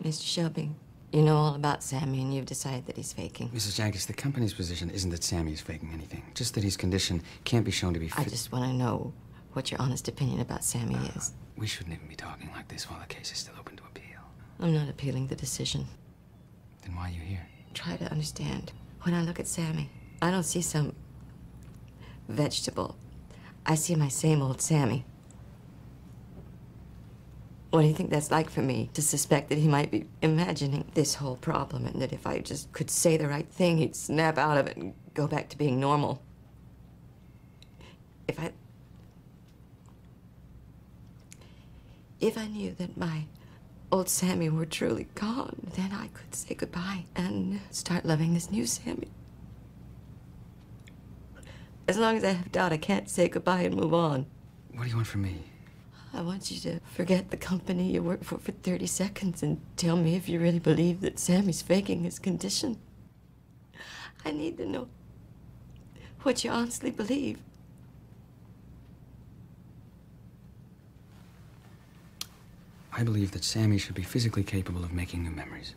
Mr. Shelby, you know all about Sammy and you've decided that he's faking. Mrs. Jaggis, the company's position isn't that Sammy is faking anything. Just that his condition can't be shown to be I just want to know what your honest opinion about Sammy is. We shouldn't even be talking like this while the case is still open to appeal. I'm not appealing the decision. Then why are you here? Try to understand. When I look at Sammy, I don't see some vegetable. I see my same old Sammy. What do you think that's like for me, to suspect that he might be imagining this whole problem and that if I just could say the right thing, he'd snap out of it and go back to being normal? If I knew that my old Sammy were truly gone, then I could say goodbye and start loving this new Sammy. As long as I have doubt, I can't say goodbye and move on. What do you want from me? I want you to forget the company you work for 30 seconds and tell me if you really believe that Sammy's faking his condition. I need to know what you honestly believe. I believe that Sammy should be physically capable of making new memories.